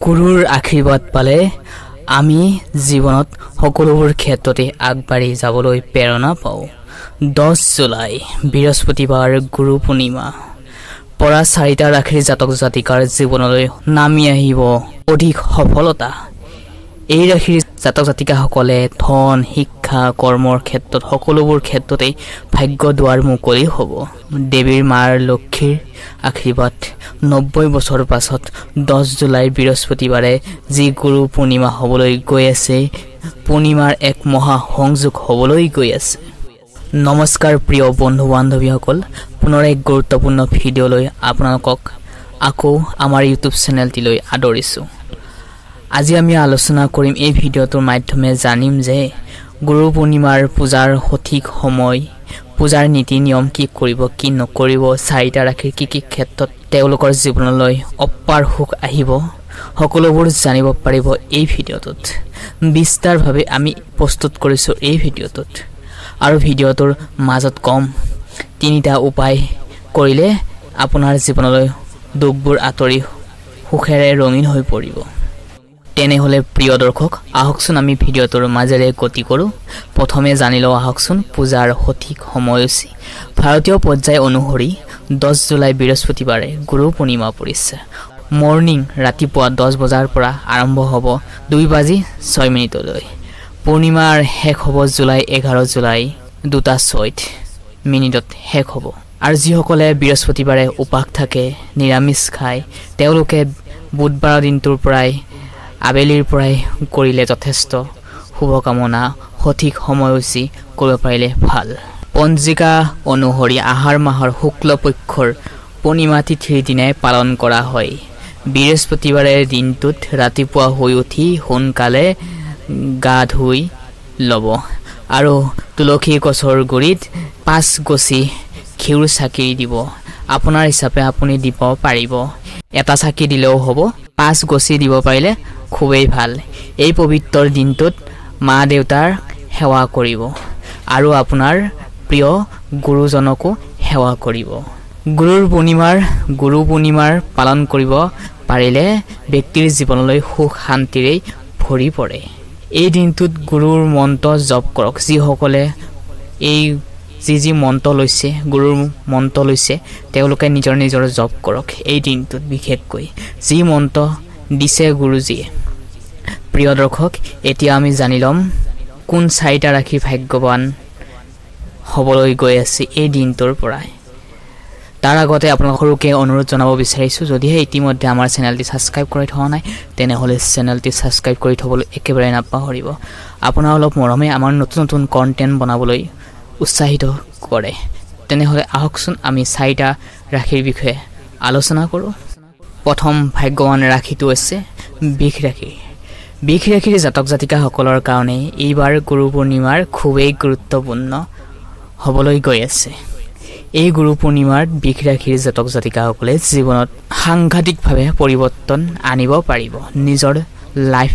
গুৰুৰ আশীৰ্বাদ পালে আমি জীৱনত সকলোবোৰ ক্ষেত্ৰতে আগবাঢ়ি যাবলৈ প্ৰেৰণা পাওঁ। 10 জুলাই বৃহস্পতিবাৰ গুৰু পূৰ্ণিমা পৰা 4টা ৰাশিৰ জাতক জাতিকাৰ জীৱনলৈ নামি আহিব অধিক সফলতা। এই ৰাশিৰ জাতক জাতিকাসকলে ধন, শিক্ষা, কৰ্মৰ ক্ষেত্ৰত সকলোবোৰ ক্ষেত্ৰতে ভাগ্য দুৱাৰ মুকলি হ'ব। দেৱীৰ মাৰ লক্ষ্মীৰ আশীৰ্বাদ 90 বছৰ পাছত 10 জুলাই বৃহস্পতিবাৰে যি গুৰু পূৰ্ণিমা হ'বলৈ গৈ আছে, পূৰ্ণিমাৰ এক মহা সংযোগ হ'বলৈ গৈ আছে। নমস্কাৰ প্ৰিয় বন্ধু বান্ধৱীসকল, পুনৰ এক গুৰুত্বপূৰ্ণ ভিডিঅ'লৈ আপোনালোকক আকৌ আমাৰ ইউটিউব চেনেলটিলৈ আদৰিছোঁ। আজি আমি আলোচনা কৰিম এই ভিডিঅ'টোৰ মাধ্যমে জানিম যে গুৰু পূৰ্ণিমাৰ পূজাৰ সঠিক সময়, পূজাৰ নীতি নিয়ম কি কৰিব কি নকৰিব, 4টা ৰাশিৰ কি ক্ষেত্ৰত তেওঁলোকৰ জীৱনলৈ অপাৰ সুখ আহিব, সকলোবোৰ জানিব পাৰিব এই ভিডিঅ'টোত। বিস্তাৰভাৱে আমি প্ৰস্তুত কৰিছোঁ এই ভিডিঅ'টোত। আৰু ভিডিঅ'টোৰ মাজত কম 3টা উপায় কৰিলে আপোনাৰ জীৱনলৈ দুখবোৰ আঁতৰি সুখেৰে ৰঙীন হৈ পৰিব। তেনেহ'লে প্ৰিয় দৰ্শক, আহকচোন আমি ভিডিঅ'টোৰ মাজেৰে গতি কৰোঁ। প্ৰথমে জানি লওঁ আহকচোন পূজাৰ সঠিক সময়সূচী। ভাৰতীয় পৰ্যায় অনুসৰি 10 জুলাই বৃহস্পতিবাৰে গুৰু পূৰ্ণিমা পৰিছে। মৰ্ণিং ৰাতিপুৱা 10 বজাৰ পৰা আৰম্ভ হ'ব 2:06 পূৰ্ণিমাৰ শেষ হ'ব জুলাই 11 জুলাই 2:06 শেষ হ'ব। আৰু যিসকলে বৃহস্পতিবাৰে উপাস থাকে, নিৰামিষ খায়, তেওঁলোকে বুধবাৰৰ দিনটোৰ পৰাই আবেলিৰ পৰাই কৰিলে যথেষ্ট শুভকামনা। সঠিক সময়সূচী কৰিব পাৰিলে ভাল। পঞ্জিকা অনুসৰি আহাৰ মাহৰ শুক্ল পক্ষৰ পূৰ্ণিমা তিথিৰ দিনাই পালন কৰা হয়। বৃহস্পতিবাৰে দিনটোত ৰাতিপুৱা শুই উঠি সোনকালে গা ধুই ল'ব আৰু তুলসী গছৰ গুৰিত 5 গছি ঘিউৰ চাকি দিব। আপোনাৰ হিচাপে আপুনি দিব পাৰিব, এটা চাকি দিলেও হ'ব, 5 গছি দিব পাৰিলে খুবেই ভাল। এই পবিত্ৰ দিনটোত মা দেউতাৰ সেৱা কৰিব আৰু আপোনাৰ প্ৰিয় গুৰুজনকো সেৱা কৰিব। গুৰু পূৰ্ণিমাৰ পালন কৰিব পাৰিলে ব্যক্তিৰ জীৱনলৈ সুখ শান্তিৰে ভৰি পৰে। এই দিনটোত গুৰুৰ মন্ত্ৰ জপ কৰক। যিসকলে এই যি মন্ত্ৰ লৈছে, গুৰুৰ মন্ত্ৰ লৈছে, তেওঁলোকে নিজৰ জপ কৰক এই দিনটোত। বিশেষকৈ যি মন্ত্ৰ দিছে গুৰুজীয়ে। প্ৰিয় দৰ্শক, এতিয়া আমি জানি ল'ম কোন 4টা ৰাশি ভাগ্যৱান হ'বলৈ গৈ আছে এই দিনটোৰ পৰাই। তাৰ আগতে আপোনালোক সৰুকৈ অনুৰোধ জনাব বিচাৰিছোঁ, যদিহে ইতিমধ্যে আমাৰ চেনেলটি ছাবস্ক্ৰাইব কৰি থোৱা নাই, তেনেহ'লে চেনেলটি ছাবস্ক্ৰাইব কৰি থ'বলৈ একেবাৰে নাপাহৰিব। আপোনাৰ অলপ মৰমে আমাৰ নতুন কণ্টেণ্ট বনাবলৈ উৎসাহিত কৰে। তেনেহ'লে আহকচোন আমি 4টা ৰাশিৰ বিষয়ে আলোচনা কৰোঁ। প্ৰথম ভাগ্যৱান ৰাশিটো হৈছে বৃষ ৰাশি। বৃষ ৰাশিৰ জাতক জাতিকাসকলৰ কাৰণে এইবাৰ গুৰু পূৰ্ণিমাৰ খুবেই গুৰুত্বপূৰ্ণ হ'বলৈ গৈ আছে। এই গুৰু পূৰ্ণিমাত বৃষ ৰাশিৰ জাতক জাতিকাসকলে জীৱনত সাংঘাতিকভাৱে পৰিৱৰ্তন আনিব পাৰিব নিজৰ লাইফ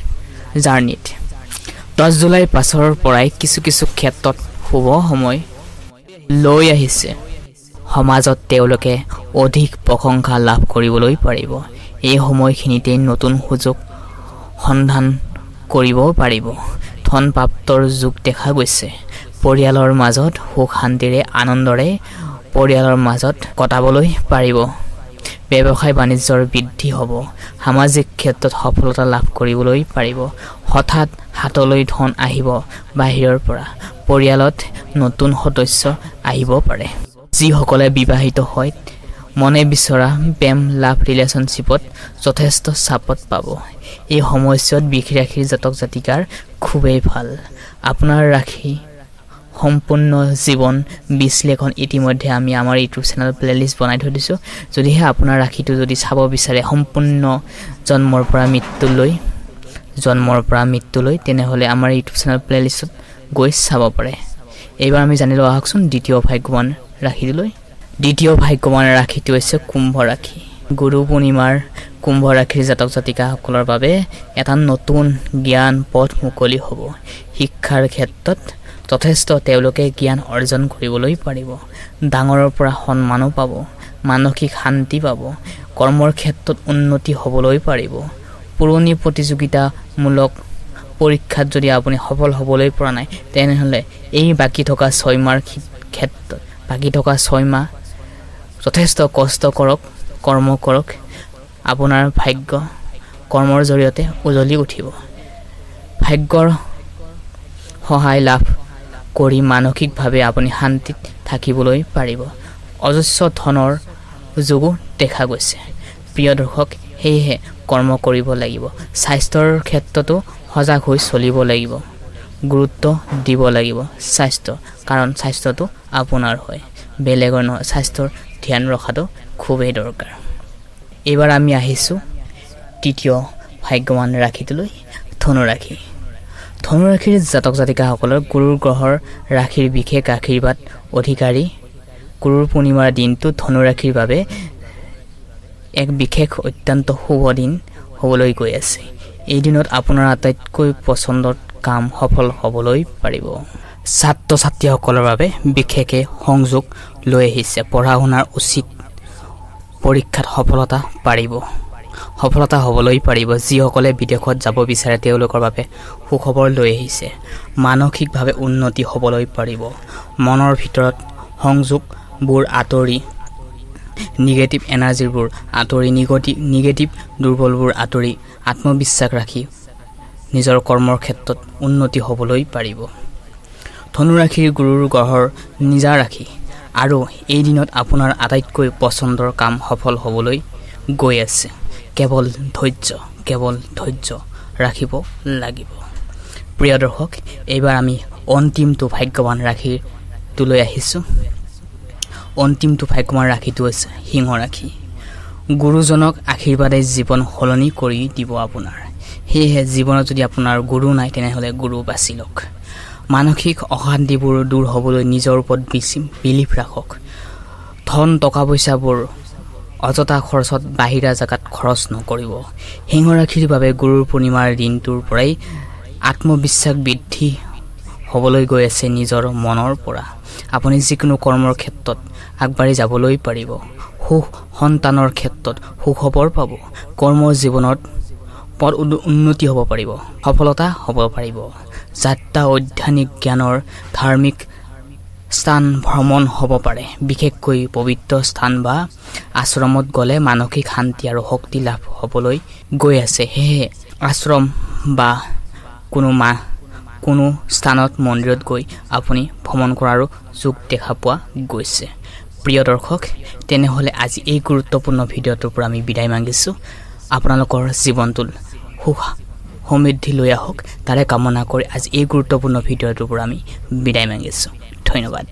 জাৰ্ণিত। 10 জুলাইৰ পাছৰ পৰাই কিছু ক্ষেত্ৰত শুভ সময় লৈ আহিছে। সমাজত তেওঁলোকে অধিক প্ৰশংসা লাভ কৰিবলৈ পাৰিব। এই সময়খিনিতে নতুন সুযোগ সন্ধান কৰিব পাৰিব। ধন প্ৰাপ্তৰ যোগ দেখা গৈছে। পৰিয়ালৰ মাজত সুখ শান্তিৰে আনন্দৰে পৰিয়ালৰ মাজত কটাবলৈ পাৰিব। ব্যৱসায় বাণিজ্যৰ বৃদ্ধি হ'ব। সামাজিক ক্ষেত্ৰত সফলতা লাভ কৰিবলৈ পাৰিব। হঠাৎ হাতলৈ ধন আহিব বাহিৰৰ পৰা। পৰিয়ালত নতুন সদস্য আহিব পাৰে। যিসকলে বিবাহিত হয়, মনে বিচৰা প্ৰেম লাভ ৰিলেশ্যনশ্বিপত যথেষ্ট চাপত পাব। এই সময়ছোৱাত বৃষ ৰাশিৰ জাতক জাতিকাৰ খুবেই ভাল। আপোনাৰ ৰাশি সম্পূৰ্ণ জীৱন বিশ্লেষণ ইতিমধ্যে আমি আমাৰ ইউটিউব চেনেল প্লেলিষ্ট বনাই থৈ দিছোঁ। যদিহে আপোনাৰ ৰাশিটো যদি চাব বিচাৰে সম্পূৰ্ণ জন্মৰ পৰা মৃত্যুলৈ, তেনেহ'লে আমাৰ ইউটিউব চেনেল প্লেলিষ্টত গৈ চাব পাৰে। এইবাৰ আমি জানি লওঁ আহকচোন দ্বিতীয় ভাগ্যৱান ৰাশিটোলৈ। দ্বিতীয় ভাগ্যৱান ৰাশিটো হৈছে কুম্ভ ৰাশি। গুৰু পূৰ্ণিমাৰ কুম্ভ ৰাশিৰ জাতক জাতিকাসকলৰ বাবে এটা নতুন জ্ঞান পথ মুকলি হ'ব। শিক্ষাৰ ক্ষেত্ৰত যথেষ্ট তেওঁলোকে জ্ঞান অৰ্জন কৰিবলৈ পাৰিব। ডাঙৰৰ পৰা সন্মানো পাব। মানসিক শান্তি পাব। কৰ্মৰ ক্ষেত্ৰত উন্নতি হ'বলৈ পাৰিব। পুৰণি প্ৰতিযোগিতামূলক পৰীক্ষাত যদি আপুনি সফল হ'বলৈ পৰা নাই তেনেহ'লে এই বাকী থকা 6 মাহৰ ক্ষেত্ৰত বাকী থকা 6 মাহ যথেষ্ট কষ্ট কৰক কৰ্ম কৰক আপোনাৰ ভাগ্য কৰ্মৰ জৰিয়তে উজলি উঠিব ভাগ্যৰ সহায় লাভ কৰি মানসিকভাৱে আপুনি শান্তিত থাকিবলৈ পাৰিব অজস্ৰ ধনৰ যোগো দেখা গৈছে প্ৰিয় দৰ্শক সেয়েহে কৰ্ম কৰিব লাগিব স্বাস্থ্যৰ ক্ষেত্ৰতো সজাগ হৈ চলিব লাগিব গুৰুত্ব দিব লাগিব স্বাস্থ্য কাৰণ স্বাস্থ্যটো আপোনাৰ হয় বেলেগৰ নহয় স্বাস্থ্যৰ ধ্যান ৰখাটো খুবেই দৰকাৰ এবাৰ আমি আহিছো তৃতীয় ভাগ্যৱান ৰাশিটোলৈ ধনুৰাশি ধনুৰাশিৰ জাতক জাতিকাসকলৰ গুৰুৰ গ্ৰহৰ ৰাশিৰ বিশেষ আশীৰ্বাদ অধিকাৰী গুৰুৰ পূৰ্ণিমাৰ দিনটো ধনুৰাশিৰ বাবে এক বিশেষ অত্যন্ত শুভ দিন হ'বলৈ গৈ আছে এই দিনত আপোনাৰ আটাইতকৈ পছন্দৰ কাম সফল হ'বলৈ পাৰিব ছাত্ৰ ছাত্ৰীসকলৰ বাবে বিশেষে সংযোগ লৈ আহিছে পঢ়া শুনাৰ উচিত পৰীক্ষাত সফলতা হ'বলৈ পাৰিব যিসকলে বিদেশত যাব বিচাৰে তেওঁলোকৰ বাবে সুখবৰ লৈ আহিছে মানসিকভাৱে উন্নতি হ'বলৈ পাৰিব মনৰ ভিতৰত সংযোগবোৰ আঁতৰি নিগেটিভ এনাৰ্জিবোৰ আঁতৰি নিগেটিভ দুৰ্বলবোৰ আঁতৰি আত্মবিশ্বাস ৰাখি নিজৰ কৰ্মৰ ক্ষেত্ৰত উন্নতি হ'বলৈ পাৰিব ধনুৰাশিৰ গুৰুৰ গ্ৰহৰ নিজা ৰাশি আৰু এই দিনত আপোনাৰ আটাইতকৈ পছন্দৰ কাম সফল হ'বলৈ গৈ আছে কেৱল ধৈৰ্য ৰাখিব লাগিব প্ৰিয় দৰ্শক এইবাৰ আমি অন্তিমটো ভাগ্যৱান ৰাশিটোলৈ আহিছোঁ অন্তিমটো ভাগ্যৱান ৰাশিটো আছে সিংহ ৰাশি গুৰুজনক আশীৰ্বাদে জীৱন সলনি কৰি দিব আপোনাৰ সেয়েহে জীৱনত যদি আপোনাৰ গুৰু নাই তেনেহ'লে গুৰু বাছি লওক মানসিক অশান্তিবোৰ দূৰ হ'বলৈ নিজৰ ওপৰত বিলিভ ৰাখক ধন টকা পইচাবোৰ অযথা খৰচত বাহিৰা জাগাত খৰচ নকৰিব সিংহ ৰাশিৰ বাবে গুৰুৰ পূৰ্ণিমাৰ দিনটোৰ পৰাই আত্মবিশ্বাস বৃদ্ধি হ'বলৈ গৈ আছে নিজৰ মনৰ পৰা আপুনি যিকোনো কৰ্মৰ ক্ষেত্ৰত আগবাঢ়ি যাবলৈ পাৰিব সুখ সন্তানৰ ক্ষেত্ৰত সুখবৰ পাব কৰ্মৰ জীৱনত পদ উন্নতি হ'ব পাৰিব সফলতা হ'ব পাৰিব যাত্ৰা অধ্যয়নিক জ্ঞানৰ ধাৰ্মিক স্থান ভ্ৰমণ হ'ব পাৰে বিশেষকৈ পবিত্ৰ স্থান বা আশ্ৰমত গ'লে মানসিক শান্তি আৰু শক্তি লাভ হ'বলৈ গৈ আছে সেয়ে আশ্ৰম বা কোনো স্থানত মন্দিৰত গৈ আপুনি ভ্ৰমণ কৰাৰো যোগ দেখা পোৱা গৈছে প্ৰিয় দৰ্শক তেনেহ'লে আজি এই গুৰুত্বপূৰ্ণ ভিডিঅ'টোৰ পৰা আমি বিদায় মাগিছোঁ আপোনালোকৰ জীৱনটোত সুখ সমৃদ্ধি লৈ আহক তাৰে কামনা কৰি আজি এই গুৰুত্বপূৰ্ণ ভিডিঅ'টোৰ পৰা আমি বিদায় মাগিছোঁ ধন্যবাদ